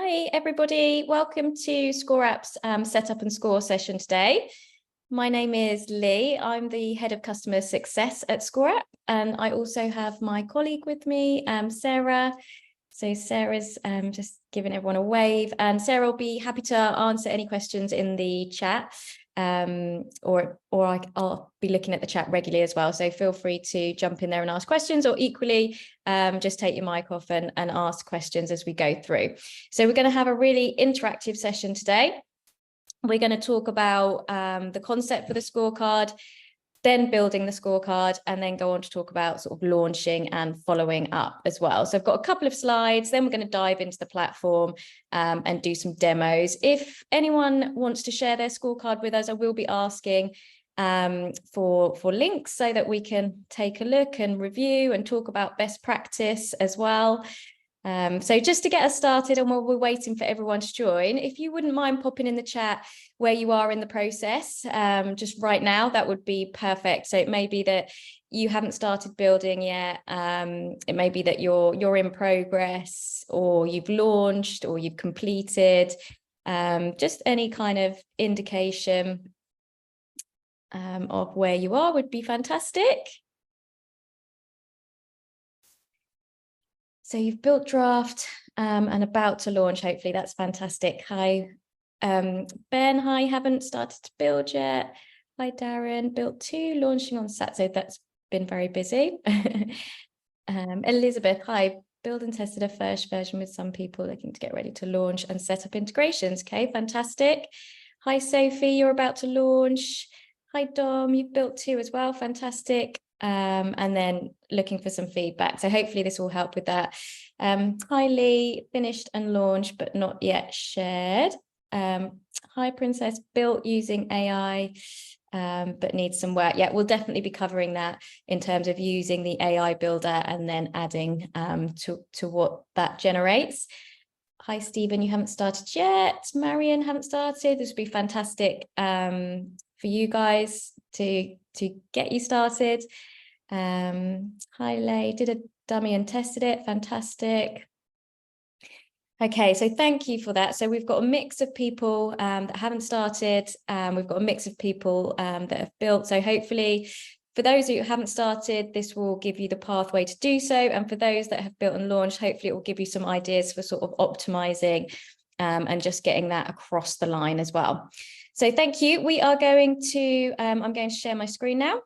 Hi, everybody. Welcome to ScoreApp's Setup and Score session today. My name is Leigh. I'm the Head of Customer Success at ScoreApp, and I also have my colleague with me, Sarah. So Sarah's just giving everyone a wave, and Sarah will be happy to answer any questions in the chat, or I'll be looking at the chat regularly as well. So feel free to jump in there and ask questions, or equally, just take your mic off and ask questions as we go through. So we're going to have a really interactive session today. We're going to talk about the concept for the scorecard, then building the scorecard, and then go on to talk about sort of launching and following up as well. So I've got a couple of slides, then we're going to dive into the platform and do some demos. If anyone wants to share their scorecard with us, I will be asking for links so that we can take a look and review and talk about best practice as well. So just to get us started, and while we're waiting for everyone to join, if you wouldn't mind popping in the chat where you are in the process, just right now, that would be perfect. So it may be that you haven't started building yet. It may be that you're in progress, or you've launched, or you've completed. Just any kind of indication of where you are would be fantastic. So you've built draft and about to launch, hopefully. That's fantastic. Hi, Ben. Hi, haven't started to build yet. Hi, Darren. Built 2, launching on Saturday. That's been very busy. Elizabeth, hi. Build and tested a first version with some people looking to get ready to launch and set up integrations. Okay, fantastic. Hi, Sophie. You're about to launch. Hi, Dom. You've built 2 as well. Fantastic. And then looking for some feedback. So hopefully this will help with that. Hi, Leigh, finished and launched, but not yet shared. Hi, Princess, built using AI, but needs some work. Yeah, we'll definitely be covering that in terms of using the AI builder and then adding to what that generates. Hi, Stephen, you haven't started yet. Marion, haven't started. This would be fantastic for you guys to get you started. Hi, Leigh, did a dummy and tested it. Fantastic. Okay, so thank you for that. So we've got a mix of people that haven't started. We've got a mix of people that have built. So hopefully, for those who haven't started, this will give you the pathway to do so. And for those that have built and launched, hopefully it will give you some ideas for sort of optimizing and just getting that across the line as well. So thank you. We are going to, I'm going to share my screen now.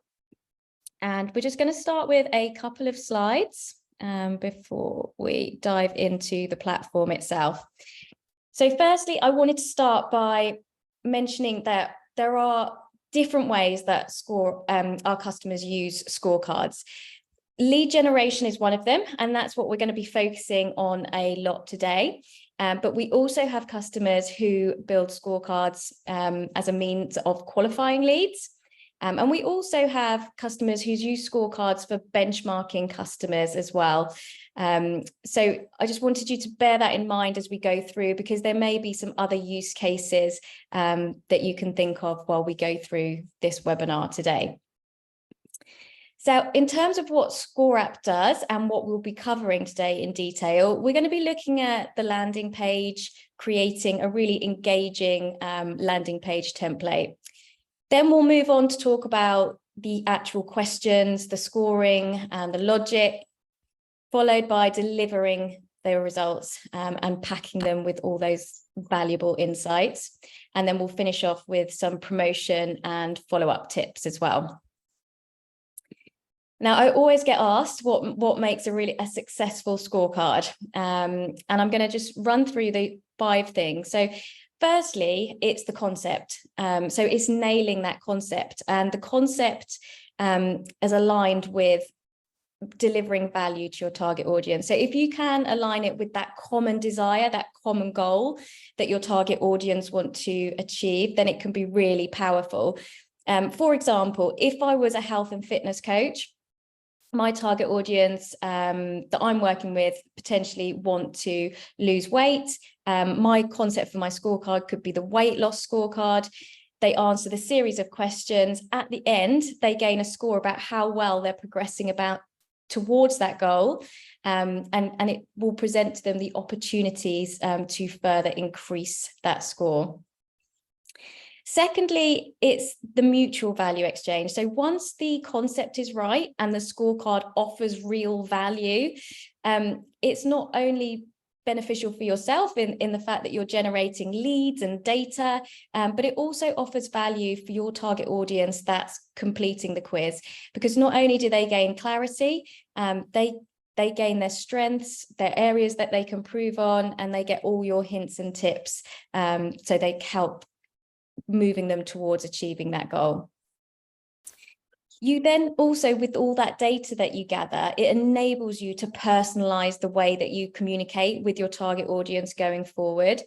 And we're just going to start with a couple of slides before we dive into the platform itself. So firstly, I wanted to start by mentioning that there are different ways that our customers use scorecards. Lead generation is one of them, and that's what we're going to be focusing on a lot today. But we also have customers who build scorecards as a means of qualifying leads. And we also have customers who use scorecards for benchmarking customers as well. So I just wanted you to bear that in mind as we go through, because there may be some other use cases that you can think of while we go through this webinar today. So in terms of what ScoreApp does and what we'll be covering today in detail, we're going to be looking at the landing page, creating a really engaging landing page template. Then we'll move on to talk about the actual questions, the scoring and the logic, followed by delivering their results and packing them with all those valuable insights. And then we'll finish off with some promotion and follow-up tips as well. Now, I always get asked what makes a successful scorecard. And I'm going to just run through the 5 things. So firstly, it's the concept. So it's nailing that concept, and the concept is aligned with delivering value to your target audience. So if you can align it with that common desire, that common goal that your target audience want to achieve, then it can be really powerful. For example, if I was a health and fitness coach, my target audience that I'm working with potentially want to lose weight. My concept for my scorecard could be the weight loss scorecard. They answer the series of questions. At the end, they gain a score about how well they're progressing towards that goal, and it will present to them the opportunities to further increase that score. Secondly, it's the mutual value exchange. So once the concept is right and the scorecard offers real value, it's not only beneficial for yourself in the fact that you're generating leads and data, but it also offers value for your target audience that's completing the quiz, because not only do they gain clarity, they gain their strengths, their areas that they can improve on, and they get all your hints and tips, so they help moving them towards achieving that goal. You then also, with all that data that you gather, it enables you to personalize the way that you communicate with your target audience going forward.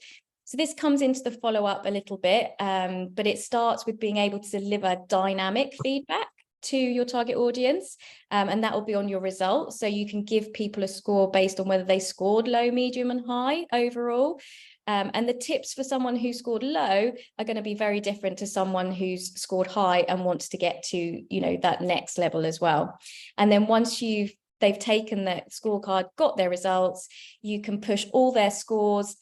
So this comes into the follow-up a little bit, but it starts with being able to deliver dynamic feedback to your target audience, and that will be on your results. So you can give people a score based on whether they scored low, medium, and high overall. And the tips for someone who scored low are going to be very different to someone who's scored high and wants to get to, you know, that next level as well. And then once they've taken the scorecard, got their results, you can push all their scores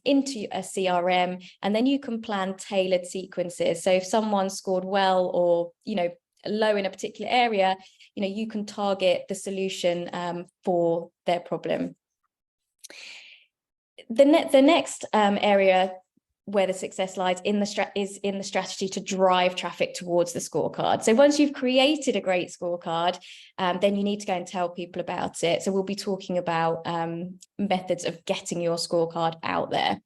into a CRM, and then you can plan tailored sequences. So if someone scored well or, you know, low in a particular area, you know, you can target the solution for their problem. The next area where the success lies is in the strategy to drive traffic towards the scorecard. So once you've created a great scorecard, then you need to go and tell people about it. So we'll be talking about methods of getting your scorecard out there.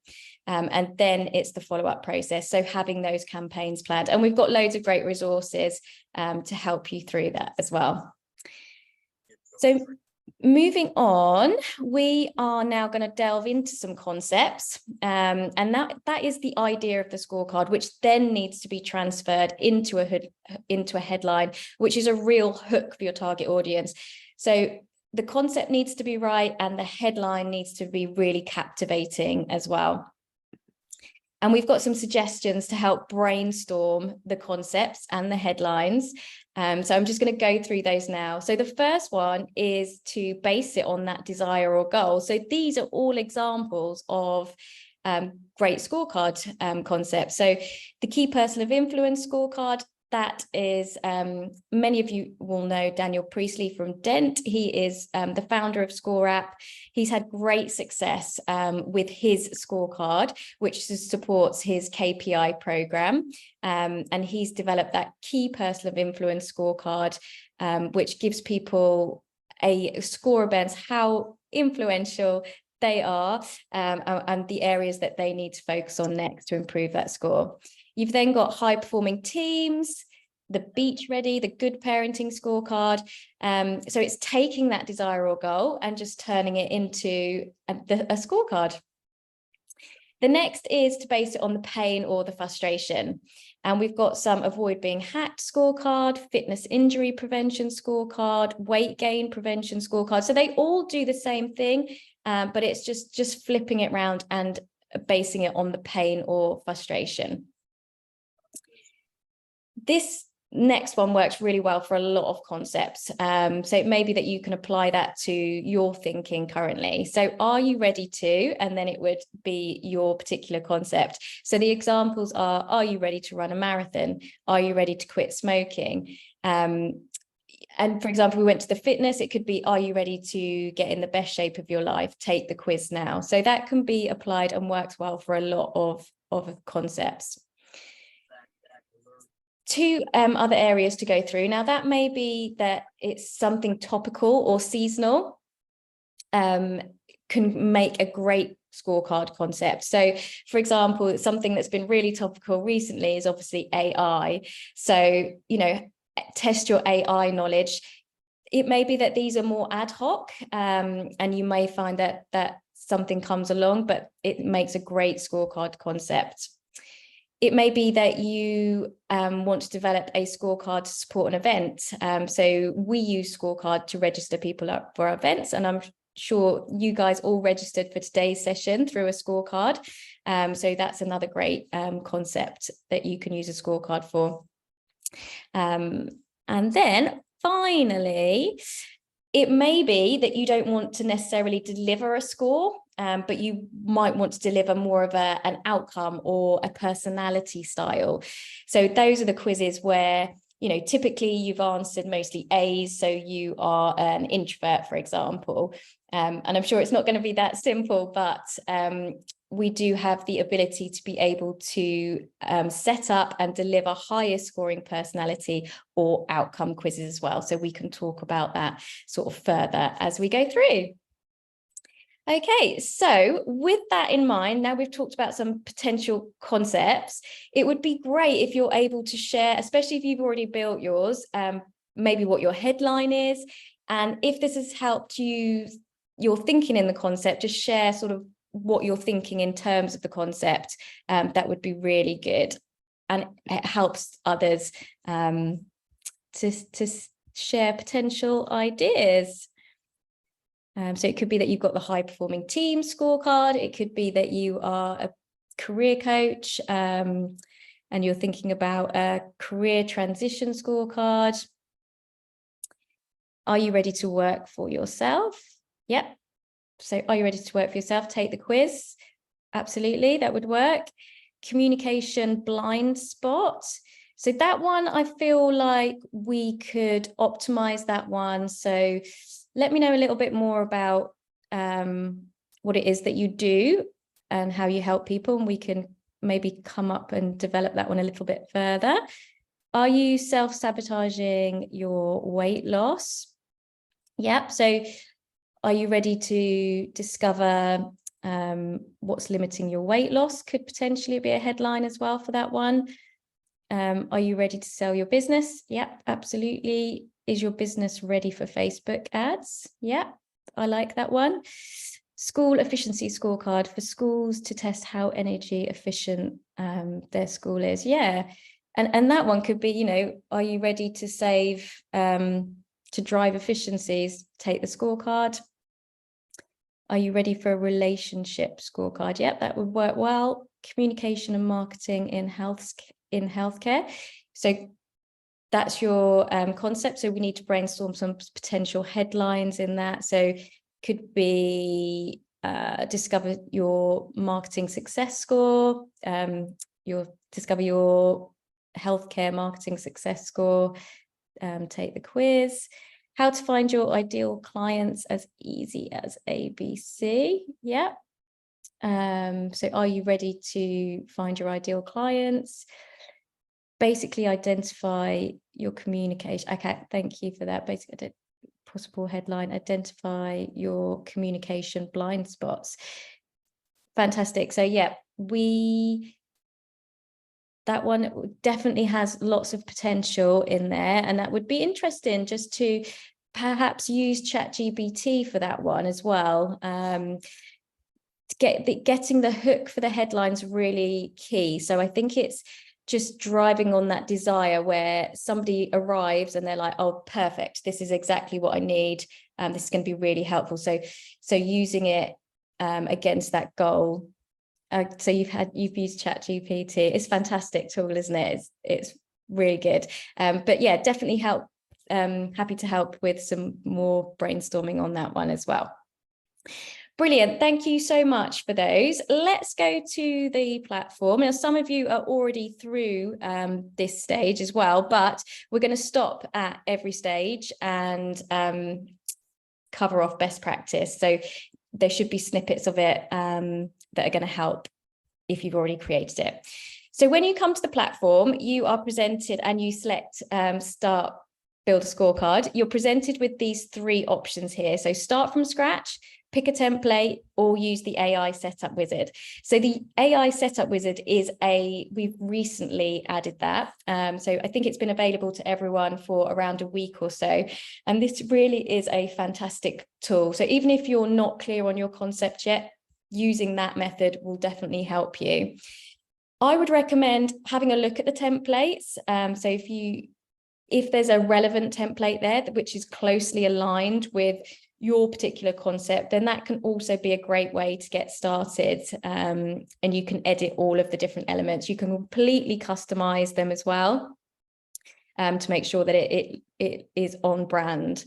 And then it's the follow-up process. So having those campaigns planned, and we've got loads of great resources to help you through that as well. So moving on, we are now going to delve into some concepts, and that is the idea of the scorecard, which then needs to be transferred into a headline, which is a real hook for your target audience. So the concept needs to be right, and the headline needs to be really captivating as well. And we've got some suggestions to help brainstorm the concepts and the headlines. So I'm just going to go through those now. So the first one is to base it on that desire or goal. So these are all examples of great scorecard concepts. So the key person of influence scorecard, that is, many of you will know Daniel Priestley from Dent. He is the founder of ScoreApp. He's had great success with his scorecard, which supports his KPI program. And he's developed that key person of influence scorecard, which gives people a score against how influential they are, and the areas that they need to focus on next to improve that score. You've then got high performing teams, the beach ready, the good parenting scorecard. So it's taking that desire or goal and just turning it into a scorecard. The next is to base it on the pain or the frustration. And we've got some avoid being hacked scorecard, fitness injury prevention scorecard, weight gain prevention scorecard. So they all do the same thing, but it's just flipping it around and basing it on the pain or frustration. This next one works really well for a lot of concepts. So it may be that you can apply that to your thinking currently. So are you ready to? And then it would be your particular concept. So the examples are you ready to run a marathon? Are you ready to quit smoking? And for example, we went to the fitness, it could be, are you ready to get in the best shape of your life? Take the quiz now. So that can be applied and works well for a lot of concepts. Two other areas to go through. Now, that may be that it's something topical or seasonal, can make a great scorecard concept. So, for example, something that's been really topical recently is obviously AI. So, you know, test your AI knowledge. It may be that these are more ad hoc, and you may find that something comes along, but it makes a great scorecard concept. It may be that you want to develop a scorecard to support an event. So we use scorecard to register people up for our events, and I'm sure you guys all registered for today's session through a scorecard. So that's another great concept that you can use a scorecard for. And then finally, It may be that you don't want to necessarily deliver a score, but you might want to deliver more of an outcome or a personality style. So those are the quizzes where, you know, typically you've answered mostly A's, so you are an introvert, for example. And I'm sure it's not going to be that simple, but we do have the ability to be able to set up and deliver higher scoring personality or outcome quizzes as well. So we can talk about that sort of further as we go through. Okay, so with that in mind, now we've talked about some potential concepts, it would be great if you're able to share, especially if you've already built yours, maybe what your headline is, and if this has helped you, your thinking in the concept, just share sort of what you're thinking in terms of the concept. That would be really good, and it helps others to share potential ideas. So it could be that you've got the high performing team scorecard. It could be that you are a career coach and you're thinking about a career transition scorecard. Are you ready to work for yourself? Yep. So are you ready to work for yourself? Take the quiz. Absolutely, that would work. Communication blind spot. So that one, I feel like we could optimize that one. So let me know a little bit more about what it is that you do and how you help people, and we can maybe come up and develop that one a little bit further. Are you self-sabotaging your weight loss? Yep. So are you ready to discover what's limiting your weight loss? Could potentially be a headline as well for that one. Are you ready to sell your business? Yep, absolutely. Is your business ready for Facebook ads? Yep, I like that one. School efficiency scorecard for schools to test how energy efficient their school is. Yeah, and that one could be, you know, are you ready to save, to drive efficiencies? Take the scorecard. Are you ready for a relationship scorecard? Yep, that would work well. Communication and marketing in healthcare. So that's your concept. So we need to brainstorm some potential headlines in that. So could be discover your marketing success score, discover your healthcare marketing success score, take the quiz. How to find your ideal clients as easy as ABC. Yeah. So are you ready to find your ideal clients? Basically identify your communication. Okay, thank you for that. Basically, possible headline, identify your communication blind spots. Fantastic. So yeah, that one definitely has lots of potential in there, and that would be interesting just to perhaps use ChatGPT for that one as well. Getting the hook for the headlines really key. So I think it's just driving on that desire where somebody arrives and they're like, oh, perfect, this is exactly what I need. This is going to be really helpful. So using it against that goal. So you've used ChatGPT. It's a fantastic tool, isn't it? It's really good. But yeah, definitely help. Happy to help with some more brainstorming on that one as well. Brilliant. Thank you so much for those. Let's go to the platform. Now, some of you are already through this stage as well, but we're going to stop at every stage and cover off best practice. So there should be snippets of it that are going to help if you've already created it. So when you come to the platform, you are presented and you select start, build a scorecard. You're presented with these three options here. So start from scratch, pick a template, or use the AI setup wizard. So the AI setup wizard we've recently added that. So I think it's been available to everyone for around a week or so. And this really is a fantastic tool. So even if you're not clear on your concept yet, using that method will definitely help you. I would recommend having a look at the templates. So if there's a relevant template there which is closely aligned with your particular concept, then that can also be a great way to get started. And you can edit all of the different elements. You can completely customize them as well to make sure that it is on brand.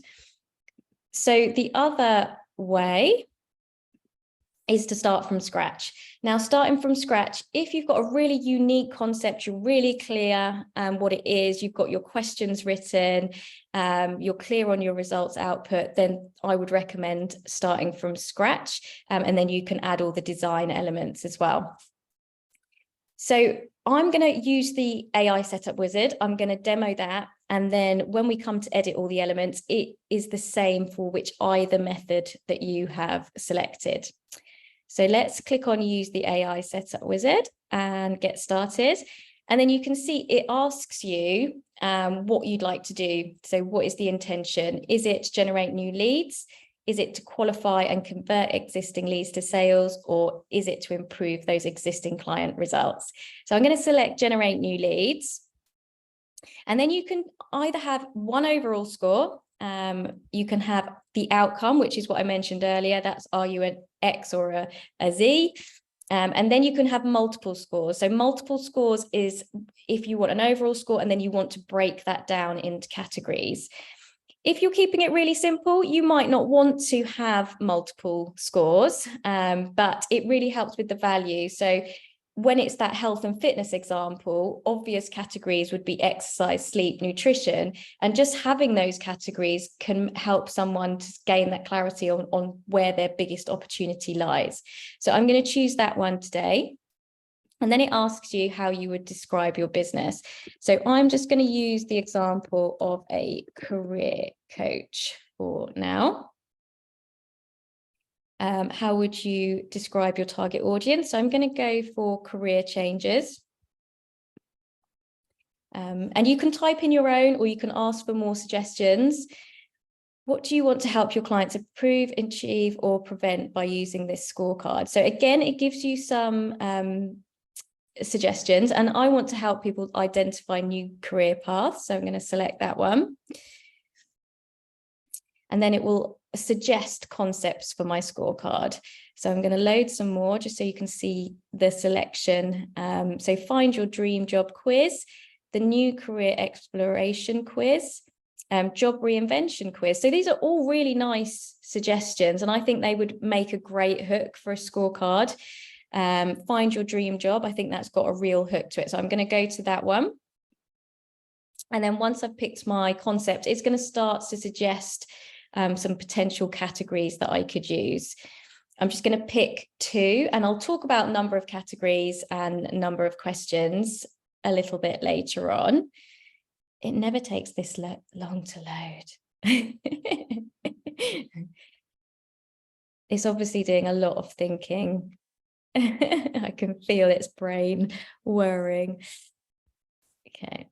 So the other way is to start from scratch. Now, starting from scratch, if you've got a really unique concept, you're really clear what it is, you've got your questions written, you're clear on your results output, then I would recommend starting from scratch, and then you can add all the design elements as well. So I'm going to use the AI setup wizard. I'm going to demo that. And then when we come to edit all the elements, it is the same for which either method that you have selected. So let's click on use the AI setup wizard and get started. And then you can see it asks you what you'd like to do. So what is the intention? Is it to generate new leads? Is it to qualify and convert existing leads to sales? Or is it to improve those existing client results? So I'm going to select generate new leads. And then you can either have one overall score. You can have the outcome, which is what I mentioned earlier. That's, are you an X or a Z? And then you can have multiple scores. So multiple scores is if you want an overall score and then you want to break that down into categories. If you're keeping it really simple, you might not want to have multiple scores, but it really helps with the value. So when it's that health and fitness example, obvious categories would be exercise, sleep, nutrition, and just having those categories can help someone to gain that clarity on where their biggest opportunity lies. So I'm going to choose that one today. And then it asks you how you would describe your business. So I'm just going to use the example of a career coach for now. How would you describe your target audience? So I'm going to go for career changes. And you can type in your own, or you can ask for more suggestions. What do you want to help your clients improve, achieve, or prevent by using this scorecard? So again, it gives you some suggestions, and I want to help people identify new career paths. So I'm going to select that one. And then it will suggest concepts for my scorecard. So I'm going to load some more just so you can see the selection. So find your dream job quiz, the new career exploration quiz, job reinvention quiz. So these are all really nice suggestions, and I think they would make a great hook for a scorecard. Find your dream job. I think that's got a real hook to it. So I'm going to go to that one. And then once I've picked my concept, it's going to start to suggest some potential categories that I could use. I'm just going to pick 2, and I'll talk about number of categories and number of questions a little bit later on. It never takes this long to load. It's obviously doing a lot of thinking. I can feel its brain whirring. Okay.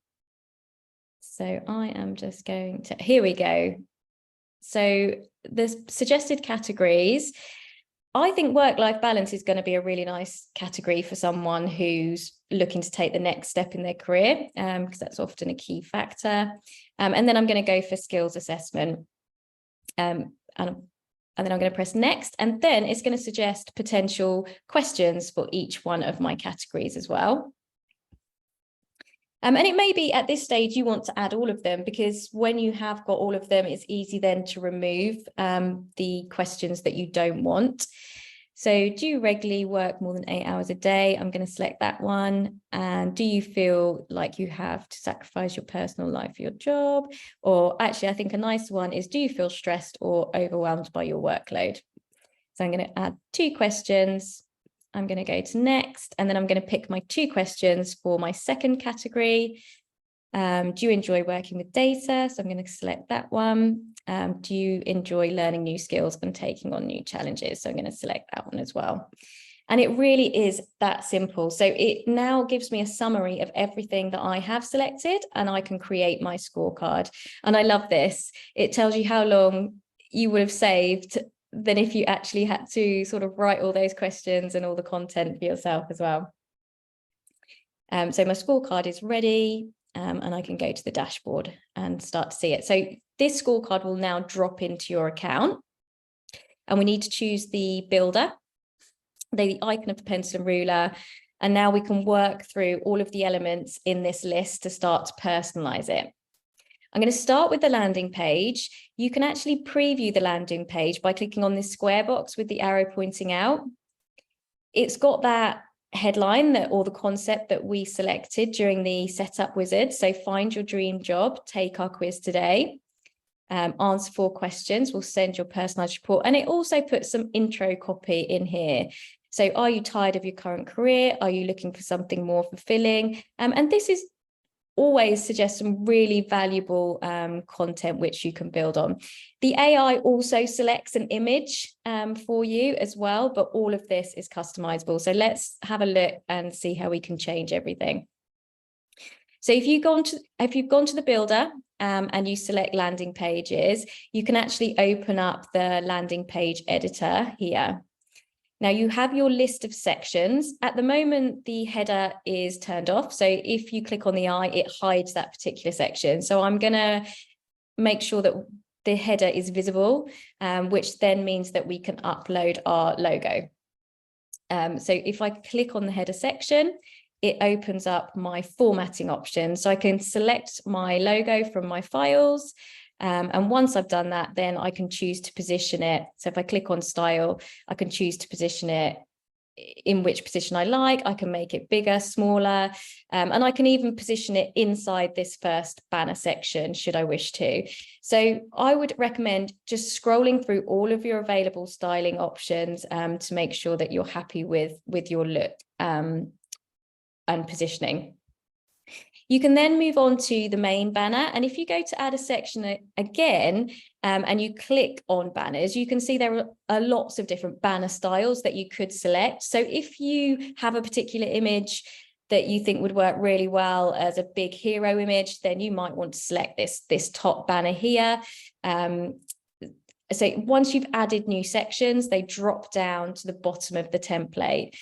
So I am just going to, here we go. So the suggested categories, I think work-life balance is going to be a really nice category for someone who's looking to take the next step in their career, because that's often a key factor. And then I'm going to go for skills assessment. And then I'm going to press next, and then it's going to suggest potential questions for each one of my categories as well. And it may be at this stage you want to add all of them, because when you have got all of them, it's easy then to remove the questions that you don't want. So do you regularly work more than 8 hours a day? I'm going to select that one. And do you feel like you have to sacrifice your personal life for your job? Or actually, I think a nice one is, do you feel stressed or overwhelmed by your workload? So I'm going to add 2 questions. I'm going to go to next, and then I'm going to pick my 2 questions for my second category. Do you enjoy working with data? So I'm going to select that one. Do you enjoy learning new skills and taking on new challenges? So I'm going to select that one as well. And it really is that simple. So it now gives me a summary of everything that I have selected, and I can create my scorecard. And I love this. It tells you how long you would have saved than if you actually had to sort of write all those questions and all the content for yourself as well. So my scorecard is ready, and I can go to the dashboard and start to see it. So this scorecard will now drop into your account, and we need to choose the builder, the icon of the pencil and ruler, and now we can work through all of the elements in this list to start to personalize it. I'm going to start with the landing page. You can actually preview the landing page by clicking on this square box with the arrow pointing out. It's got that headline or the concept that we selected during the setup wizard. So find your dream job, take our quiz today, answer 4 questions, we'll send your personalized report. And it also puts some intro copy in here. So are you tired of your current career? Are you looking for something more fulfilling? And this is always suggests some really valuable content which you can build on. The AI also selects an image for you as well, but all of this is customizable. So let's have a look and see how we can change everything. So if you've gone to the builder and you select landing pages, you can actually open up the landing page editor here. Now you have your list of sections. At the moment, the header is turned off. So if you click on the eye, it hides that particular section. So I'm going to make sure that the header is visible, which then means that we can upload our logo. So if I click on the header section, it opens up my formatting options. So I can select my logo from my files. And once I've done that, then I can choose to position it. So if I click on style, I can choose to position it in which position I like. I can make it bigger, smaller, and I can even position it inside this first banner section, should I wish to. So I would recommend just scrolling through all of your available styling options to make sure that you're happy with your look and positioning. You can then move on to the main banner. And if you go to add a section again, and you click on banners, you can see there are lots of different banner styles that you could select. So if you have a particular image that you think would work really well as a big hero image, then you might want to select this top banner here. So once you've added new sections, they drop down to the bottom of the template.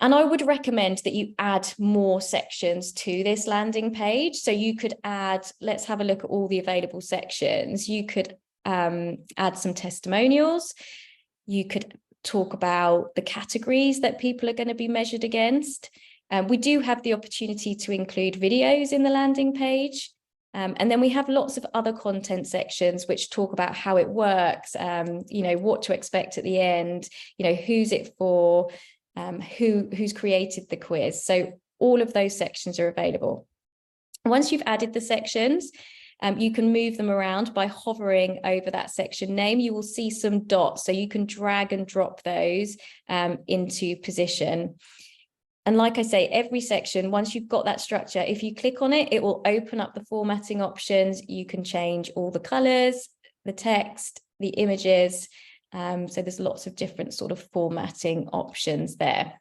And I would recommend that you add more sections to this landing page. So you could add, let's have a look at all the available sections. You could add some testimonials. You could talk about the categories that people are going to be measured against. We do have the opportunity to include videos in the landing page. And then we have lots of other content sections which talk about how it works, what to expect at the end, who's it for, who's created the quiz. So all of those sections are available. Once you've added the sections, you can move them around by hovering over that section name. You will see some dots, so you can drag and drop those into position. And like I say, every section, once you've got that structure, if you click on it, it will open up the formatting options. You can change all the colors, the text, the images. So there's lots of different sort of formatting options there.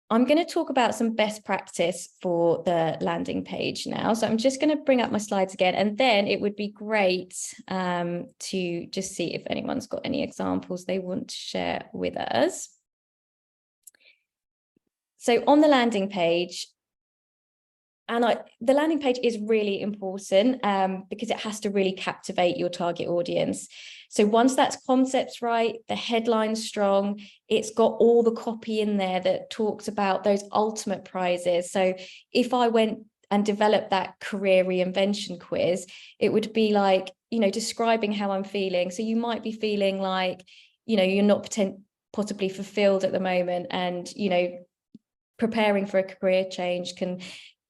I'm going to talk about some best practice for the landing page now. So I'm just going to bring up my slides again, and then it would be great to just see if anyone's got any examples they want to share with us. So on the landing page, the landing page is really important because it has to really captivate your target audience. So once that concept's right, the headline's strong, it's got all the copy in there that talks about those ultimate prizes. So if I went and developed that career reinvention quiz, it would be like, describing how I'm feeling. So you might be feeling like, you're not possibly fulfilled at the moment, and, preparing for a career change can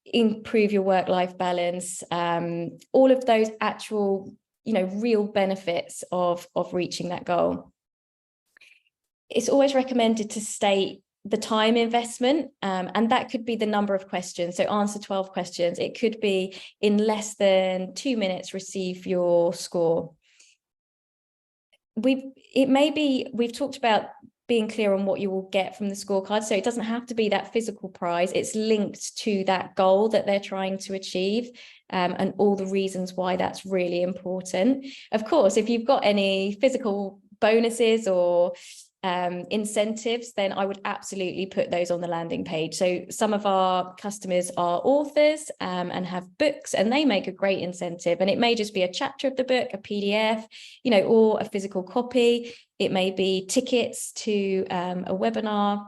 improve your work-life balance, all of those actual, real benefits of reaching that goal. It's always recommended to state the time investment, and that could be the number of questions. So answer 12 questions. It could be in less than 2 minutes, receive your score. We've talked about being clear on what you will get from the scorecard. So it doesn't have to be that physical prize. It's linked to that goal that they're trying to achieve, and all the reasons why that's really important. Of course, if you've got any physical bonuses or incentives, then I would absolutely put those on the landing page. So some of our customers are authors and have books, and they make a great incentive. And it may just be a chapter of the book, a PDF, or a physical copy. It may be tickets to a webinar.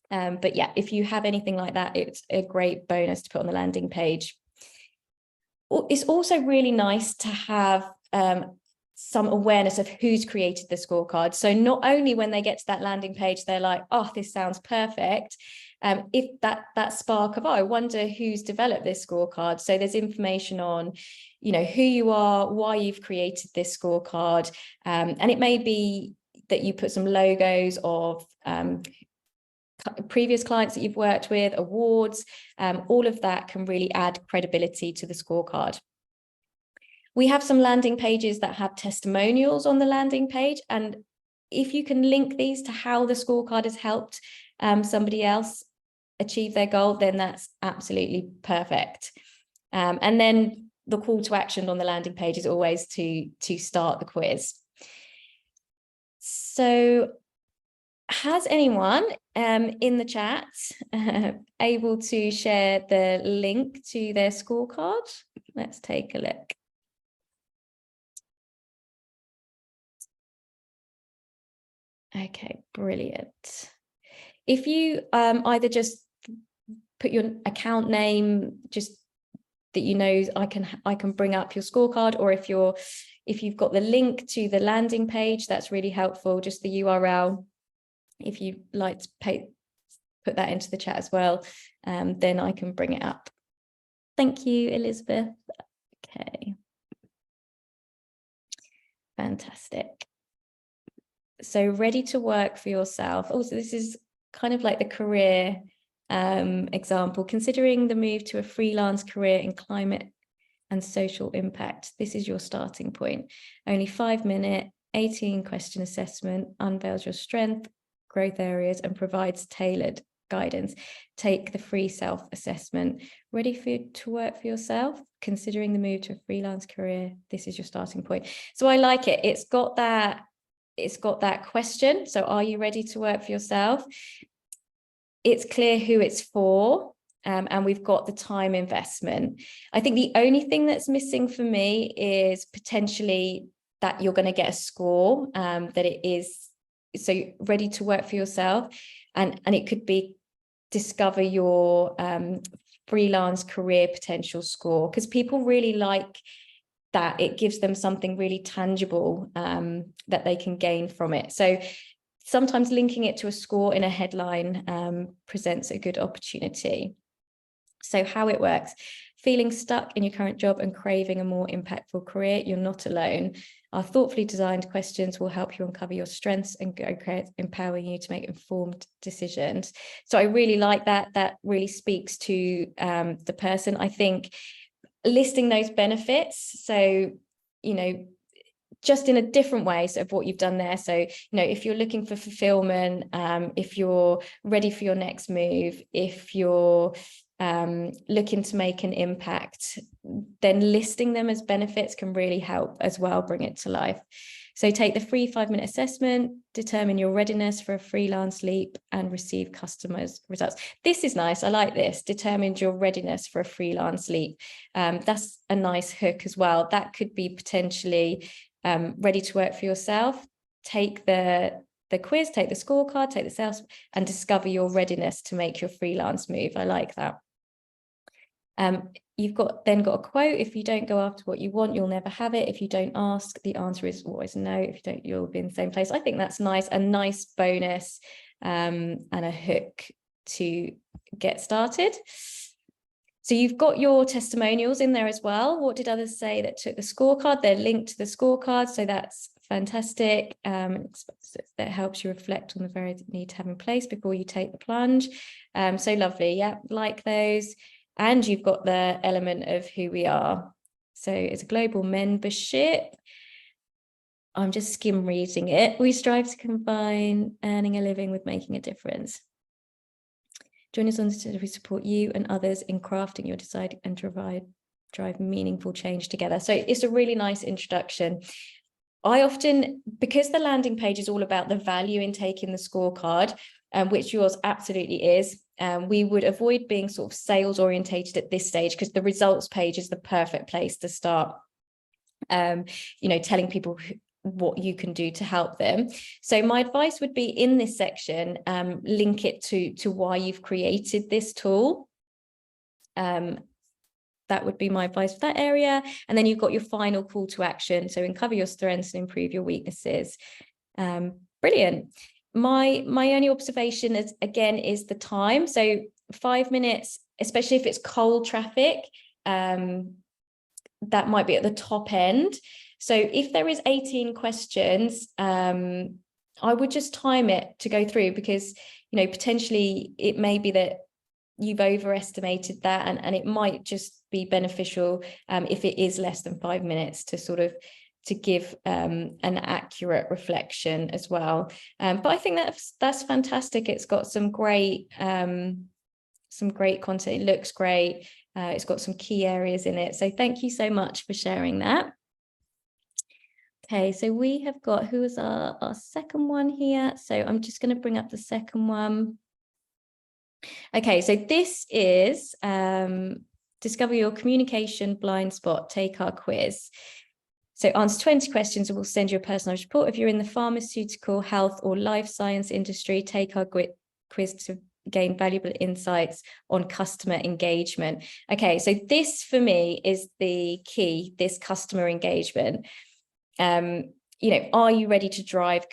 But yeah, if you have anything like that, it's a great bonus to put on the landing page. it's also really nice to have some awareness of who's created the scorecard. So not only when they get to that landing page, they're like, oh, this sounds perfect. If that spark of, oh, I wonder who's developed this scorecard. So there's information on, you know, who you are, why you've created this scorecard. And it may be that you put some logos of previous clients that you've worked with, awards, all of that can really add credibility to the scorecard. We have some landing pages that have testimonials on the landing page. And if you can link these to how the scorecard has helped somebody else achieve their goal, then that's absolutely perfect. And then the call to action on the landing page is always to start the quiz. So has anyone in the chat able to share the link to their scorecard? Let's take a look. Okay, brilliant. If you either just put your account name, just that you know, I can bring up your scorecard, or if you've got the link to the landing page, that's really helpful. Just the URL. If you'd like to put that into the chat as well, then I can bring it up. Thank you, Elizabeth. Okay. Fantastic. So ready to work for yourself. Also, this is kind of like the career example. Considering the move to a freelance career in climate and social impact, this is your starting point. Only 5-minute, 18-question assessment unveils your strength, growth areas, and provides tailored guidance. Take the free self-assessment. Ready to work for yourself? Considering the move to a freelance career, this is your starting point. So I like it. It's got that question. So are you ready to work for yourself? It's clear who it's for, and we've got the time investment. I think the only thing that's missing for me is potentially that you're going to get a score, that it is so ready to work for yourself, and it could be discover your freelance career potential score, because people really like that. It gives them something really tangible that they can gain from it. So sometimes linking it to a score in a headline presents a good opportunity. So how it works: feeling stuck in your current job and craving a more impactful career, you're not alone. Our thoughtfully designed questions will help you uncover your strengths and empowering you to make informed decisions. So I really like that. That really speaks to the person. I think listing those benefits, so, you know, just in a different way of what you've done there. So, you know, if you're looking for fulfillment, if you're ready for your next move, if you're looking to make an impact, then listing them as benefits can really help as well, bring it to life. So take the free 5-minute assessment, determine your readiness for a freelance leap, and receive customers' results. This is nice. I like this. Determine your readiness for a freelance leap. That's a nice hook as well. That could be potentially ready to work for yourself. Take the quiz, take the scorecard, take the sales, and discover your readiness to make your freelance move. I like that. You've then got a quote: if you don't go after what you want, you'll never have it. If you don't ask, the answer is always no. If you don't, you'll be in the same place. I think that's nice, a nice bonus and a hook to get started. So you've got your testimonials in there as well. What did others say that took the scorecard? They're linked to the scorecard, so that's fantastic. That helps you reflect on the various you need to have in place before you take the plunge. So lovely. Yeah, like those. And you've got the element of who we are. So it's a global membership. I'm just skim reading it. We strive to combine earning a living with making a difference. Join us on this as we support you and others in crafting your decide and drive meaningful change together. So it's a really nice introduction. I often, because the landing page is all about the value in taking the scorecard, which yours absolutely is, we would avoid being sort of sales orientated at this stage, because the results page is the perfect place to start, you know, telling people what you can do to help them. So my advice would be, in this section, link it to why you've created this tool. that would be my advice for that area. And then you've got your final call to action. So uncover your strengths and improve your weaknesses. Brilliant. My only observation is, again, is the time. So 5 minutes, especially if it's cold traffic, that might be at the top end. So if there is 18 questions, I would just time it to go through, because, you know, potentially it may be that you've overestimated that, and it might just be beneficial if it is less than 5 minutes to sort of to give an accurate reflection as well. But I think that's fantastic. It's got some great content. It looks great. It's got some key areas in it. So thank you so much for sharing that. Okay, so we have got, who is our second one here? So I'm just going to bring up the second one. Okay, so this is discover your communication blind spot, take our quiz. So answer 20 questions and we'll send you a personalized report. If you're in the pharmaceutical, health or life science industry, take our quiz to gain valuable insights on customer engagement. Okay, so this for me is the key, this customer engagement. You know, are you ready to drive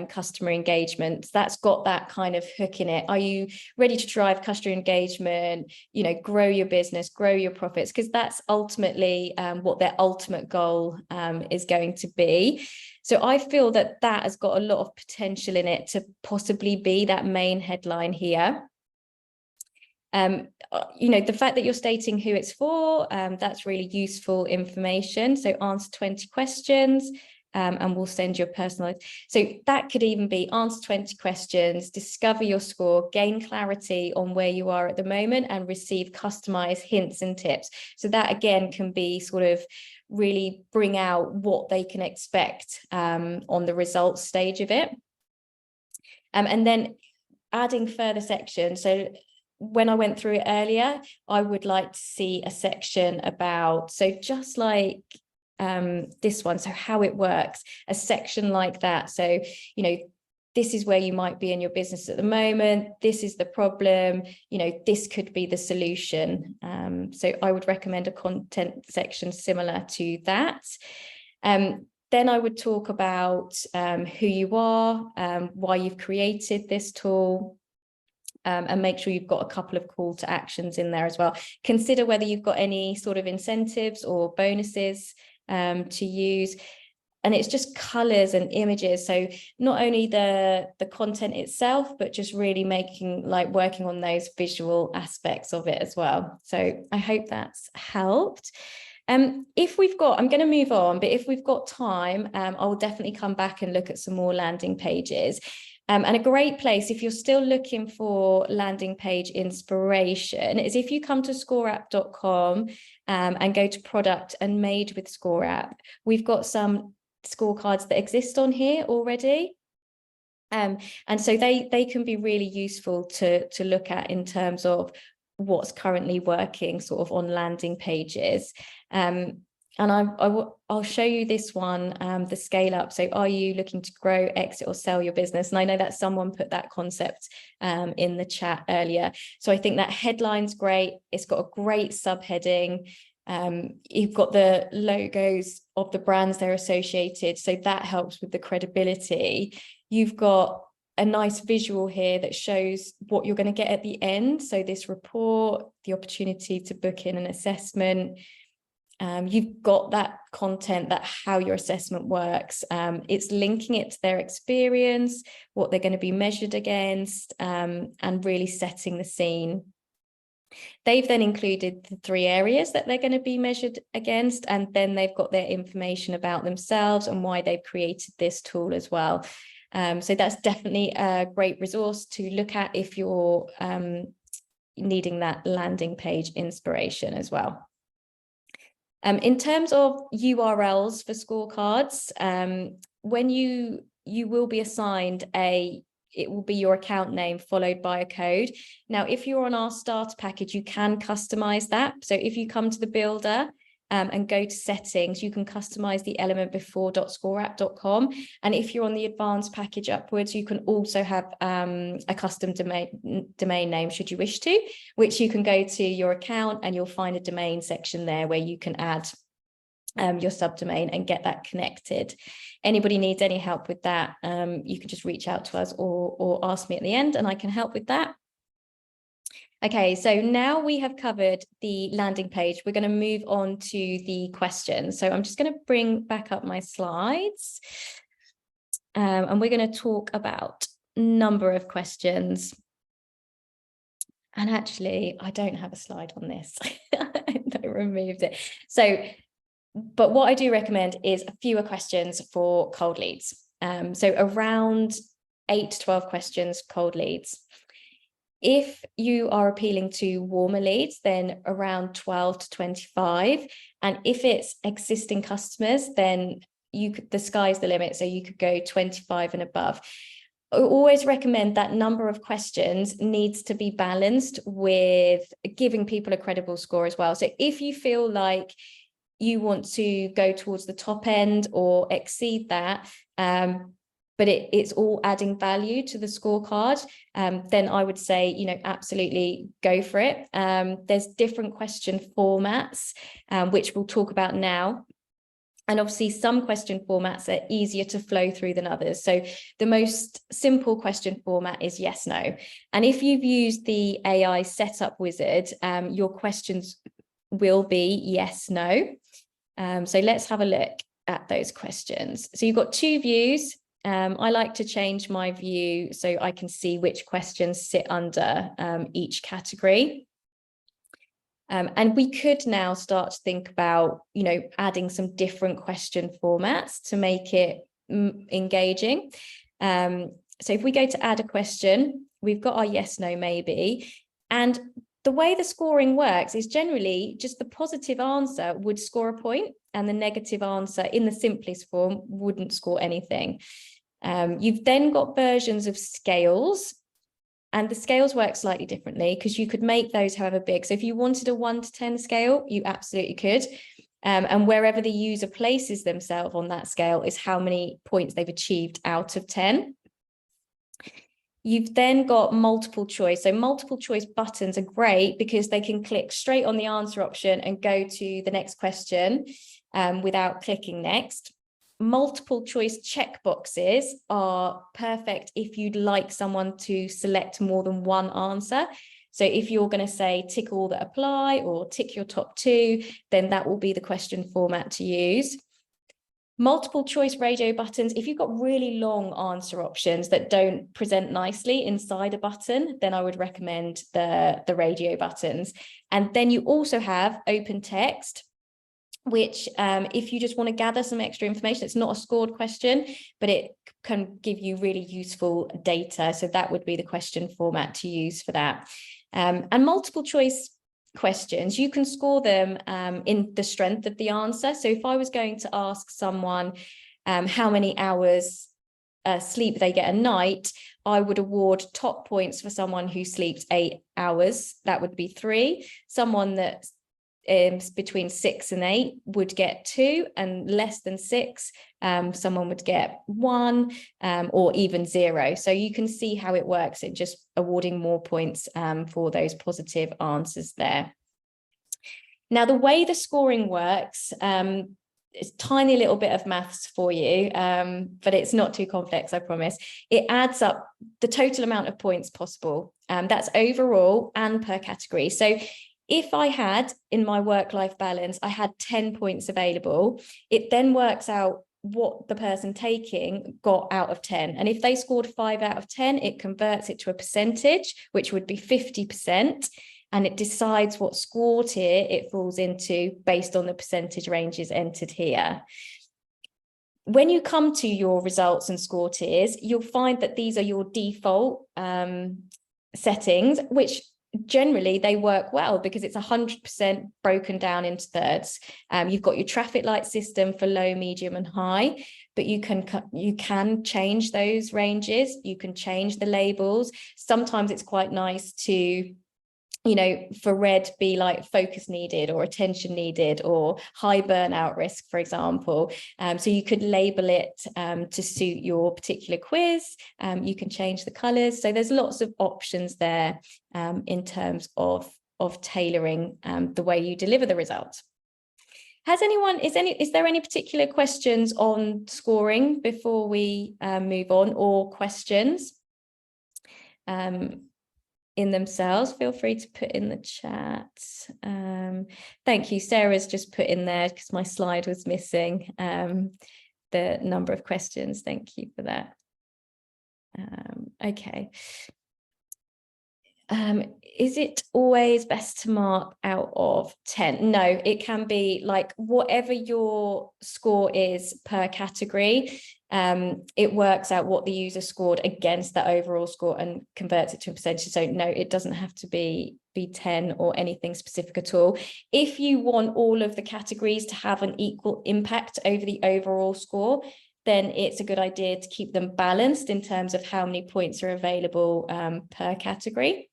customer engagement? That's got that kind of hook in it. Are you ready to drive customer engagement, you know, grow your business, grow your profits? Because that's ultimately what their ultimate goal is going to be. So I feel that that has got a lot of potential in it to possibly be that main headline here. You know, the fact that you're stating who it's for, that's really useful information. So answer 20 questions. And we'll send you a personalized. So that could even be answer 20 questions, discover your score, gain clarity on where you are at the moment, and receive customized hints and tips. So that again can be sort of really bring out what they can expect on the results stage of it. And then adding further sections. So when I went through it earlier, I would like to see a section about, so just like this one, so how it works, a section like that. So, you know, this is where you might be in your business at the moment, this is the problem, you know, this could be the solution. So I would recommend a content section similar to that. Then I would talk about who you are, why you've created this tool, and make sure you've got a couple of call to actions in there as well. Consider whether you've got any sort of incentives or bonuses to use. And it's just colors and images. So not only the content itself, but just really working on those visual aspects of it as well. So I hope that's helped. If we've got, I'm going to move on, but if we've got time, I'll definitely come back and look at some more landing pages. And a great place, if you're still looking for landing page inspiration, is if you come to scoreapp.com and go to product and made with ScoreApp. We've got some scorecards that exist on here already. And so they can be really useful to look at in terms of what's currently working sort of on landing pages. And I'll show you this one, the scale up. So are you looking to grow, exit or sell your business? And I know that someone put that concept in the chat earlier. So I think that headline's great. It's got a great subheading. You've got the logos of the brands they're associated. So that helps with the credibility. You've got a nice visual here that shows what you're going to get at the end. So this report, the opportunity to book in an assessment. You've got that content, that how your assessment works. It's linking it to their experience, what they're going to be measured against, and really setting the scene. They've then included the 3 areas that they're going to be measured against, and then they've got their information about themselves and why they've created this tool as well. So that's definitely a great resource to look at if you're needing that landing page inspiration as well. In terms of URLs for scorecards, when you will be assigned it will be your account name followed by a code. Now, if you're on our starter package, you can customize that. So if you come to the builder and go to settings, you can customize the element before.scoreapp.com. And if you're on the advanced package upwards, you can also have a custom domain name should you wish to, which you can go to your account and you'll find a domain section there where you can add your subdomain and get that connected. Anybody needs any help with that, you can just reach out to us or ask me at the end and I can help with that. Okay, so now we have covered the landing page, we're going to move on to the questions. So I'm just going to bring back up my slides and we're going to talk about a number of questions. And actually, I don't have a slide on this. I removed it. So, but what I do recommend is fewer questions for cold leads. So around 8 to 12 questions, cold leads. If you are appealing to warmer leads, then around 12 to 25. And if it's existing customers, then the sky's the limit. So you could go 25 and above. I always recommend that number of questions needs to be balanced with giving people a credible score as well. So if you feel like you want to go towards the top end or exceed that, but it's all adding value to the scorecard, then I would say, absolutely go for it. There's different question formats, which we'll talk about now. And obviously some question formats are easier to flow through than others. So the most simple question format is yes, no. And if you've used the AI setup wizard, your questions will be yes, no. So let's have a look at those questions. So you've got 2 views. I like to change my view so I can see which questions sit under each category. And we could now start to think about, adding some different question formats to make it engaging. So if we go to add a question, we've got our yes, no, maybe. And the way the scoring works is generally just the positive answer would score a point and the negative answer in the simplest form wouldn't score anything. You've then got versions of scales, and the scales work slightly differently because you could make those however big. So if you wanted a 1 to 10 scale, you absolutely could. And wherever the user places themselves on that scale is how many points they've achieved out of 10. You've then got multiple choice. So multiple choice buttons are great because they can click straight on the answer option and go to the next question without clicking next. Multiple choice checkboxes are perfect if you'd like someone to select more than one answer. So if you're going to say tick all that apply or tick your top 2, then that will be the question format to use. Multiple choice radio buttons, if you've got really long answer options that don't present nicely inside a button, then I would recommend the radio buttons. And then you also have open text, which if you just want to gather some extra information, it's not a scored question, but it can give you really useful data. So that would be the question format to use for that. And multiple choice questions, you can score them in the strength of the answer. So if I was going to ask someone how many hours sleep they get a night, I would award top points for someone who sleeps 8 hours. That would be 3. Someone that's between 6 and 8 would get 2, and less than 6 someone would get 1 or even 0. So you can see how it works in just awarding more points for those positive answers there. Now the way the scoring works, it's a tiny little bit of maths for you, but it's not too complex, I promise. It adds up the total amount of points possible. That's overall and per category. So if I had, in my work-life balance, I had 10 points available, it then works out what the person taking got out of 10. And if they scored 5 out of 10, it converts it to a percentage, which would be 50%. And it decides what score tier it falls into based on the percentage ranges entered here. When you come to your results and score tiers, you'll find that these are your default settings, which generally they work well because it's 100% broken down into thirds. You've got your traffic light system for low, medium and high, but you can change those ranges. You can change the labels. Sometimes it's quite nice to for red be like focus needed or attention needed or high burnout risk, for example. So you could label it to suit your particular quiz. You can change the colors. So there's lots of options there in terms of tailoring the way you deliver the results. Is there any particular questions on scoring before we move on, or questions in themselves? Feel free to put in the chat. Thank you. Sarah's just put in there, because my slide was missing, the number of questions. Thank you for that. Okay. Is it always best to mark out of 10? No, it can be like whatever your score is per category. It works out what the user scored against the overall score and converts it to a percentage. So no, it doesn't have to be 10 or anything specific at all. If you want all of the categories to have an equal impact over the overall score, then it's a good idea to keep them balanced in terms of how many points are available per category.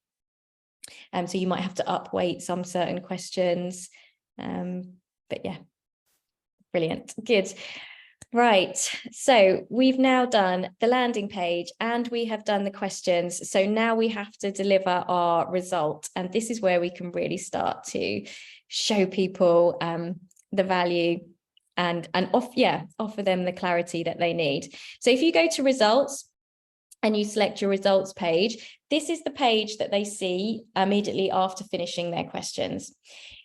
So you might have to upweight some certain questions. But yeah, brilliant. Good. Right. So we've now done the landing page and we have done the questions. So now we have to deliver our result. And this is where we can really start to show people the value and offer them the clarity that they need. So if you go to results and you select your results page, this is the page that they see immediately after finishing their questions.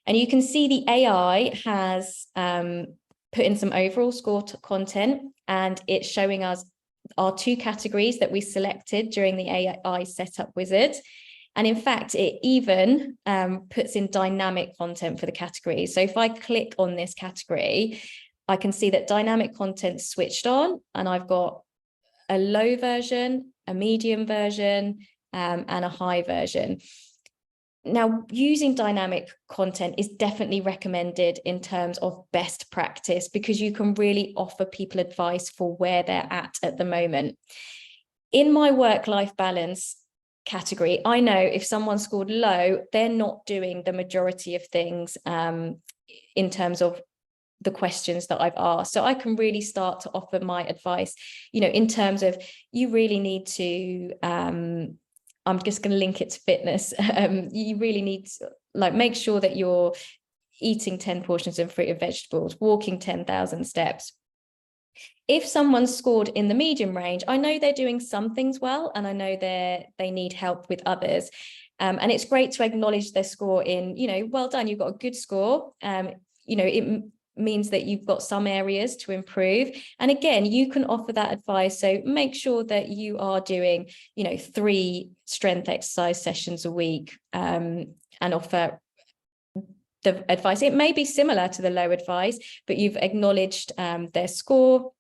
And you can see the AI has put in some overall score content, and it's showing us our 2 categories that we selected during the AI setup wizard. And in fact, it even puts in dynamic content for the categories. So if I click on this category, I can see that dynamic content switched on, and I've got a low version, a medium version, and a high version. Now, using dynamic content is definitely recommended in terms of best practice, because you can really offer people advice for where they're at the moment. In my work-life balance category, I know if someone scored low, they're not doing the majority of things in terms of the questions that I've asked. So I can really start to offer my advice, in terms of, you really need to, I'm just going to link it to fitness. You really need to make sure that you're eating 10 portions of fruit and vegetables, walking 10,000 steps. If someone scored in the medium range, I know they're doing some things well, and I know they need help with others. And it's great to acknowledge their score in, well done, you've got a good score. It means that you've got some areas to improve. And again, you can offer that advice. So make sure that you are doing, 3 strength exercise sessions a week, and offer the advice. It may be similar to the low advice, but you've acknowledged their score.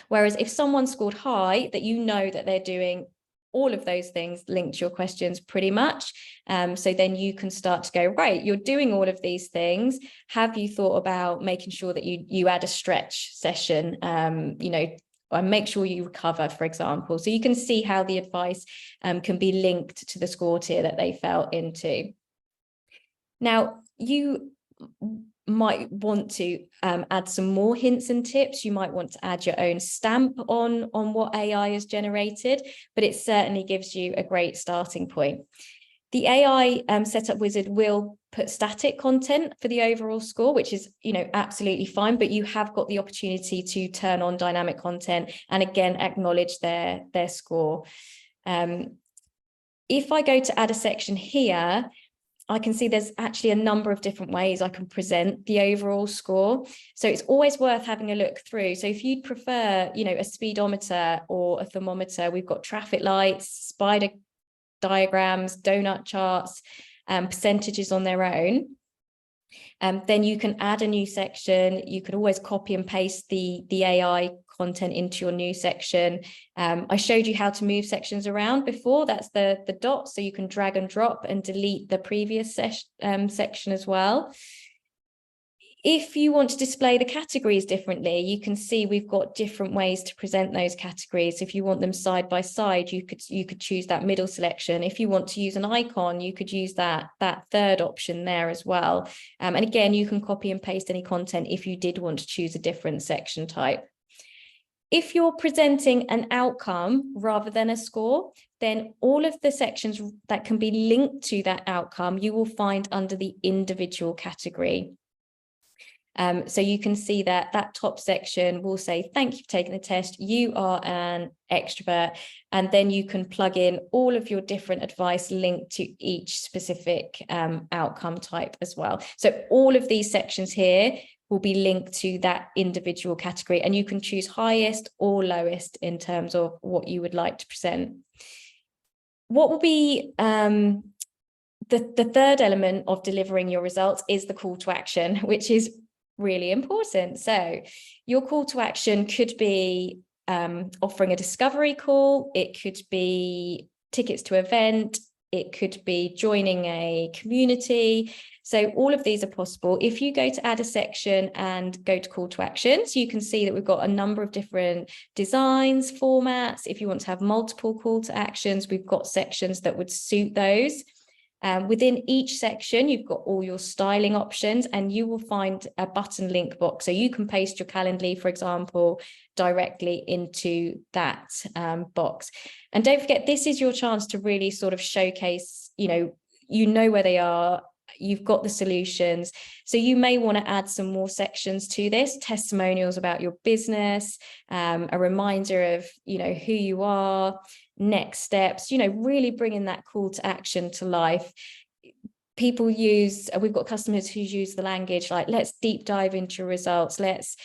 Whereas if someone scored high, that that they're doing all of those things linked to your questions pretty much. So then you can start to go, right, you're doing all of these things. Have you thought about making sure that you add a stretch session, and make sure you recover, for example. So you can see how the advice can be linked to the score tier that they fell into. Now, you might want to add some more hints and tips. You might want to add your own stamp on what AI has generated, but it certainly gives you a great starting point. The AI setup wizard will put static content for the overall score, which is absolutely fine, but you have got the opportunity to turn on dynamic content and again acknowledge their score. If I go to add a section here, I can see there's actually a number of different ways I can present the overall score. So it's always worth having a look through. So if you'd prefer, a speedometer or a thermometer, we've got traffic lights, spider diagrams, donut charts, percentages on their own. Then you can add a new section. You can always copy and paste the AI content into your new section. I showed you how to move sections around before. That's the dot, so you can drag and drop and delete the previous section as well. If you want to display the categories differently, you can see we've got different ways to present those categories. If you want them side by side, you could choose that middle selection. If you want to use an icon, you could use that third option there as well. And again, you can copy and paste any content if you did want to choose a different section type. If you're presenting an outcome rather than a score, then all of the sections that can be linked to that outcome, you will find under the individual category. So you can see that top section will say, thank you for taking the test. You are an extrovert. And then you can plug in all of your different advice linked to each specific outcome type as well. So all of these sections here will be linked to that individual category, and you can choose highest or lowest in terms of what you would like to present. What will be the third element of delivering your results is the call to action, which is really important. So your call to action could be offering a discovery call, it could be tickets to event, it could be joining a community. So all of these are possible. If you go to add a section and go to call to actions, you can see that we've got a number of different designs, formats. If you want to have multiple call to actions, we've got sections that would suit those. Within each section, you've got all your styling options, and you will find a button link box. So you can paste your Calendly, for example, directly into that box. And don't forget, this is your chance to really sort of showcase, you know where they are, you've got the solutions. So you may want to add some more sections to this, testimonials about your business, a reminder of, who you are, next steps, really bringing that call to action to life. We've got customers who use the language like, let's deep dive into your results. Let's,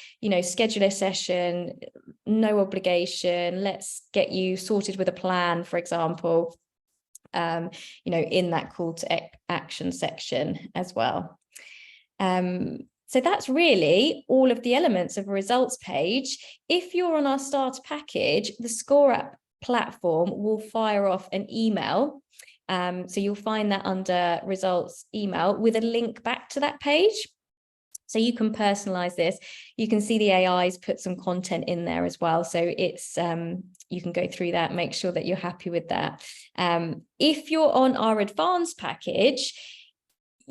schedule a session, no obligation. Let's get you sorted with a plan, for example, in that call to action section as well. So that's really all of the elements of a results page. If you're on our starter package, the ScoreApp platform will fire off an email. So you'll find that under results email with a link back to that page. So you can personalize this. You can see the AIs put some content in there as well. So it's you can go through that, make sure that you're happy with that. If you're on our advanced package,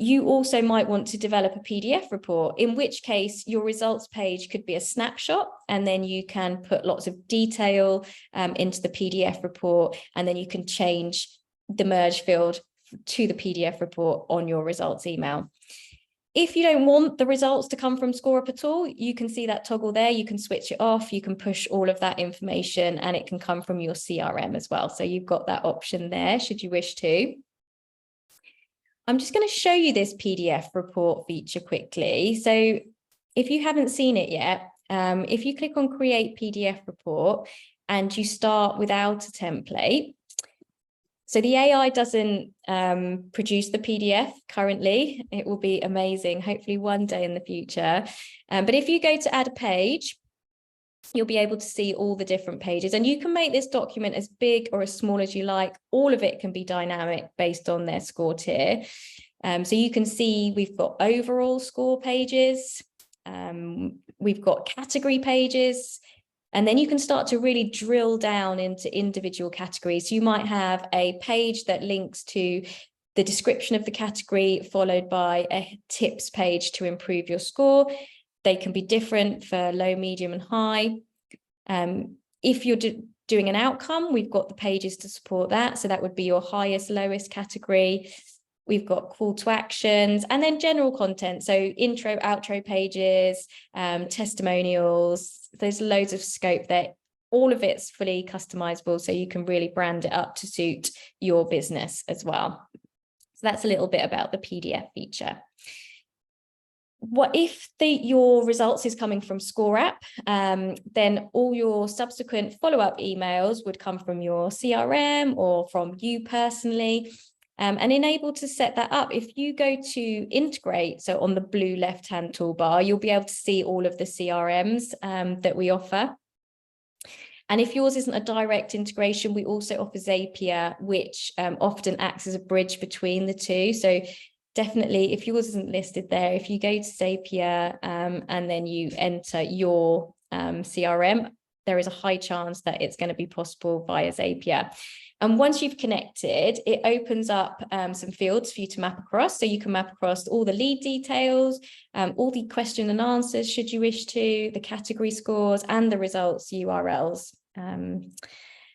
you also might want to develop a PDF report, in which case your results page could be a snapshot, and then you can put lots of detail into the PDF report, and then you can change the merge field to the PDF report on your results email. If you don't want the results to come from ScoreUp at all, you can see that toggle there. You can switch it off. You can push all of that information, and it can come from your CRM as well. So you've got that option there, should you wish to. I'm just going to show you this PDF report feature quickly. So if you haven't seen it yet, if you click on Create PDF Report and you start without a template, so the AI doesn't produce the PDF currently. It will be amazing, hopefully one day in the future. But if you go to add a page, you'll be able to see all the different pages, and you can make this document as big or as small as you like. All of it can be dynamic based on their score tier. So you can see we've got overall score pages, we've got category pages, and then you can start to really drill down into individual categories. You might have a page that links to the description of the category, followed by a tips page to improve your score. They can be different for low, medium, and high. If you're doing an outcome, we've got the pages to support that. So that would be your highest, lowest category. We've got call to actions, and then general content. So intro, outro pages, testimonials. There's loads of scope there. All of it's fully customizable, so you can really brand it up to suit your business as well. So that's a little bit about the PDF feature. What if your results is coming from ScoreApp, then all your subsequent follow-up emails would come from your CRM or from you personally, and enable to set that up. If you go to integrate, so on the blue left-hand toolbar, you'll be able to see all of the CRMs that we offer. And if yours isn't a direct integration, we also offer Zapier, which often acts as a bridge between the two. So definitely, if yours isn't listed there, if you go to Zapier and then you enter your CRM, there is a high chance that it's going to be possible via Zapier. And once you've connected, it opens up some fields for you to map across. So you can map across all the lead details, all the question and answers, should you wish to, the category scores, and the results URLs.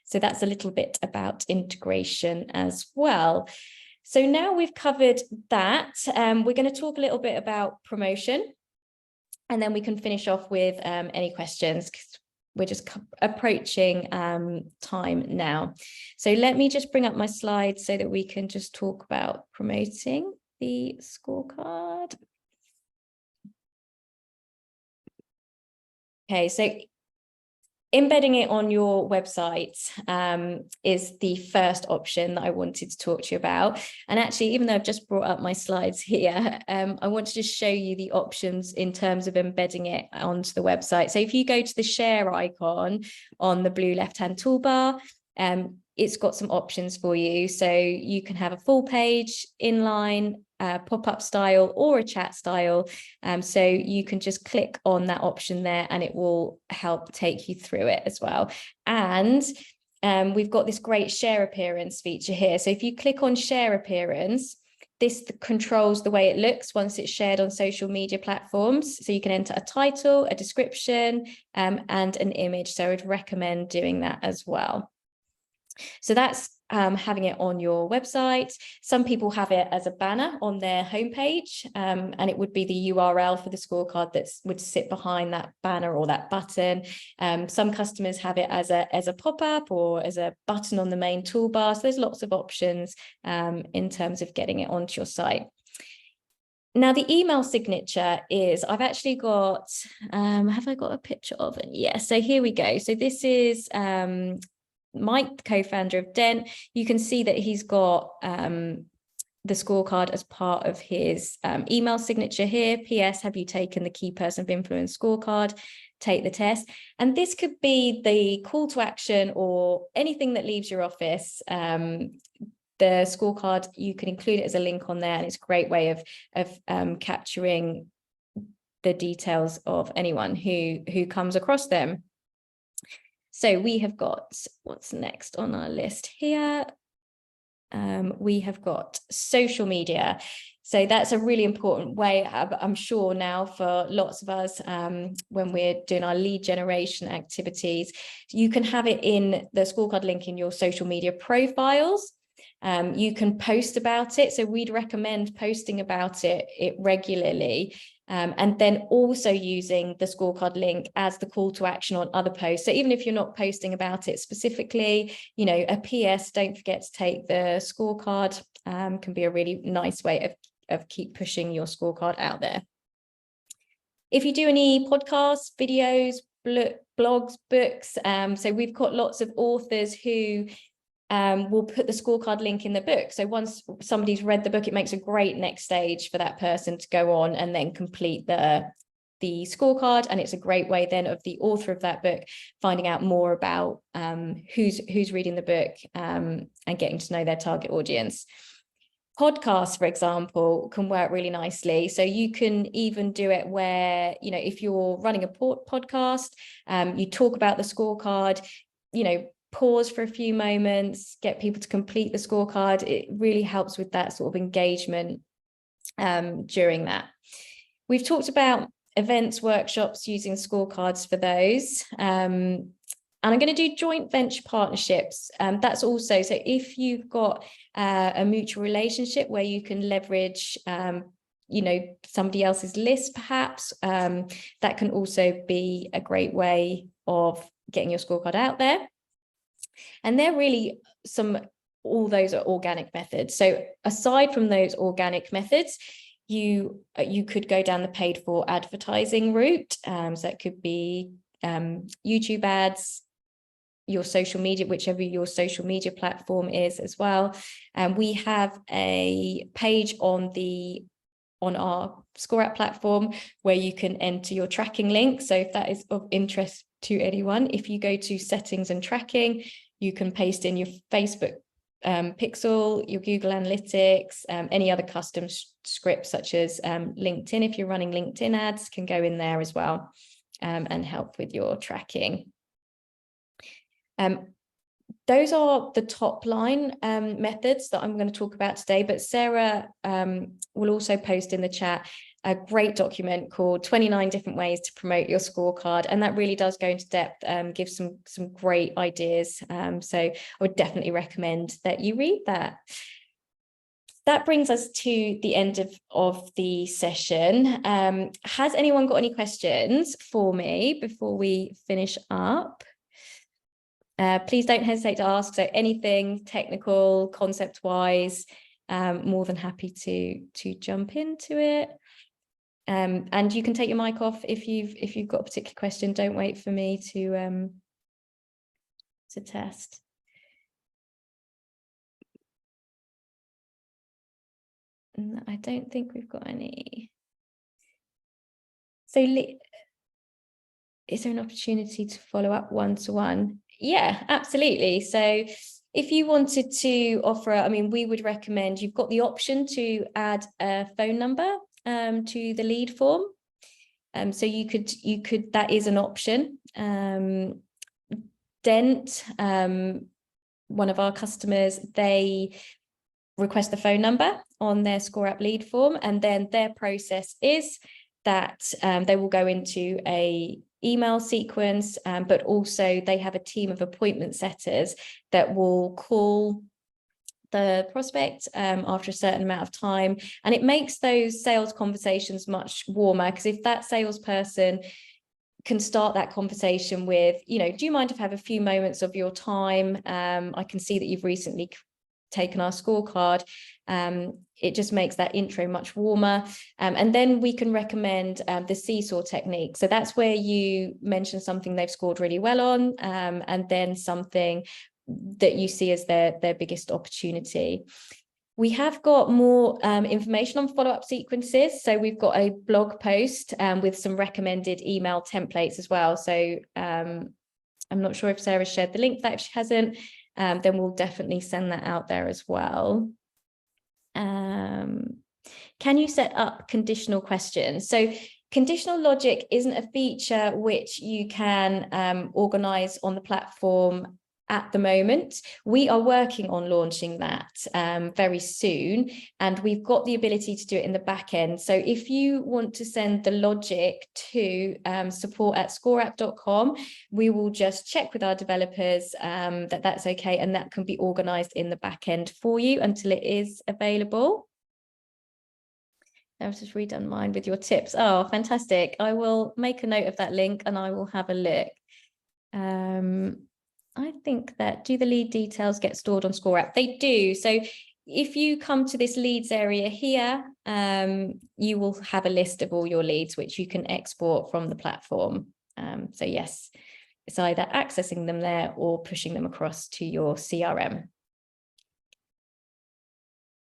So that's a little bit about integration as well. So now we've covered that, we're going to talk a little bit about promotion, and then we can finish off with any questions, because we're just approaching time now. So let me just bring up my slides so that we can just talk about promoting the scorecard. Okay, so embedding it on your website is the first option that I wanted to talk to you about. And actually, even though I've just brought up my slides here, I want to just show you the options in terms of embedding it onto the website. So if you go to the share icon on the blue left-hand toolbar, it's got some options for you. So you can have a full page, inline, pop-up style, or a chat style. So you can just click on that option there and it will help take you through it as well. And we've got this great share appearance feature here. So if you click on share appearance, this controls the way it looks once it's shared on social media platforms. So you can enter a title, a description, and an image. So I'd recommend doing that as well. So that's having it on your website. Some people have it as a banner on their homepage, and it would be the URL for the scorecard that would sit behind that banner or that button. Some customers have it as a pop-up or as a button on the main toolbar. So there's lots of options in terms of getting it onto your site. Now, the email signature is, I've actually got, have I got a picture of it? Yeah, so here we go. So this is Mike, the co-founder of Dent. You can see that he's got the scorecard as part of his email signature here. PS, have you taken the key person of influence scorecard? Take the test. And this could be the call to action or anything that leaves your office. The scorecard, you can include it as a link on there, and it's a great way of capturing the details of anyone who comes across them. So we have got, what's next on our list here? We have got social media. So that's a really important way, I'm sure now, for lots of us when we're doing our lead generation activities. You can have it in the scorecard link in your social media profiles. You can post about it. So we'd recommend posting about it regularly. And then also using the scorecard link as the call to action on other posts. So even if you're not posting about it specifically, you know, a PS, don't forget to take the scorecard, can be a really nice way of keep pushing your scorecard out there. If you do any podcasts, videos, blogs, books, so we've got lots of authors who we'll put the scorecard link in the book. So once somebody's read the book, it makes a great next stage for that person to go on and then complete the scorecard. And it's a great way then of the author of that book finding out more about who's reading the book and getting to know their target audience. Podcasts, for example, can work really nicely. So you can even do it where, you know, if you're running a podcast, you talk about the scorecard, you know, pause for a few moments, get people to complete the scorecard. It really helps with that sort of engagement during that. We've talked about events, workshops, using scorecards for those. And I'm going to do joint venture partnerships. That's also, so if you've got a mutual relationship where you can leverage, you know, somebody else's list, perhaps, that can also be a great way of getting your scorecard out there. And they're really all those are organic methods. So aside from those organic methods, you could go down the paid for advertising route. So that could be YouTube ads, your social media, whichever your social media platform is as well. And we have a page on our ScoreApp platform where you can enter your tracking link. So if that is of interest to anyone, if you go to settings and tracking, you can paste in your Facebook Pixel, your Google Analytics, any other custom scripts such as LinkedIn, if you're running LinkedIn ads, can go in there as well and help with your tracking. Those are the top line methods that I'm going to talk about today, but Sarah will also post in the chat a great document called 29 different ways to promote your scorecard, and that really does go into depth, give some great ideas. So I would definitely recommend that you read that. That brings us to the end of the session. Has anyone got any questions for me before we finish up? Please don't hesitate to ask. So anything technical, concept-wise, more than happy to jump into it. And you can take your mic off if you've got a particular question. Don't wait for me to test. No, I don't think we've got any. So is there an opportunity to follow up one-to-one? Yeah, absolutely. So if you wanted to offer, I mean, we would recommend, you've got the option to add a phone number to the lead form. So you could, that is an option. Dent, one of our customers, they request the phone number on their ScoreApp lead form, and then their process is that they will go into a email sequence, but also they have a team of appointment setters that will call the prospect after a certain amount of time, and it makes those sales conversations much warmer, because if that salesperson can start that conversation with, you know, do you mind if I have a few moments of your time? I can see that you've recently taken our scorecard. It just makes that intro much warmer. And then we can recommend the seesaw technique. So that's where you mention something they've scored really well on, and then something that you see as their biggest opportunity. We have got more information on follow-up sequences. So we've got a blog post with some recommended email templates as well. So I'm not sure if Sarah shared the link for that. If she hasn't, then we'll definitely send that out there as well. Can you set up conditional questions? So conditional logic isn't a feature which you can organize on the platform at the moment. We are working on launching that very soon, and we've got the ability to do it in the back end. So if you want to send the logic to support@scoreapp.com, we will just check with our developers that that's okay, and that can be organized in the back end for you until it is available. I've just redone mine with your tips. Oh, fantastic. I will make a note of that link and I will have a look. I think that, do the lead details get stored on ScoreApp? They do. So if you come to this leads area here, you will have a list of all your leads, which you can export from the platform. So yes, it's either accessing them there or pushing them across to your CRM.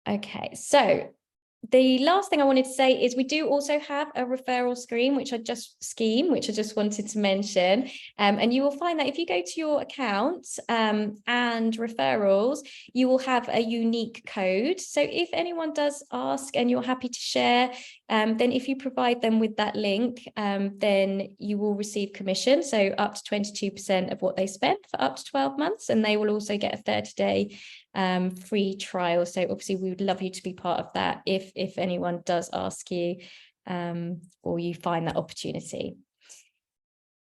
Okay, so the last thing I wanted to say is we do also have a referral scheme, which I just wanted to mention. And you will find that if you go to your account and referrals, you will have a unique code. So if anyone does ask and you're happy to share, then if you provide them with that link, then you will receive commission. So up to 22% of what they spend for up to 12 months. And they will also get a 30-day free trial. So obviously we would love you to be part of that if anyone does ask you or you find that opportunity.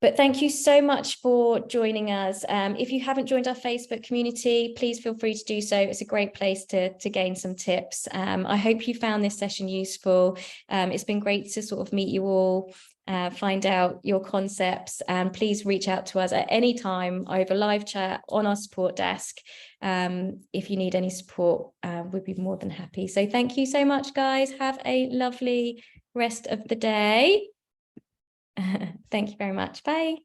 But thank you so much for joining us. If you haven't joined our Facebook community, please feel free to do so. It's a great place to gain some tips. I hope you found this session useful. It's been great to sort of meet you all, find out your concepts, and please reach out to us at any time over live chat on our support desk. If you need any support, we'd be more than happy. So thank you so much, guys. Have a lovely rest of the day. Thank you very much. Bye.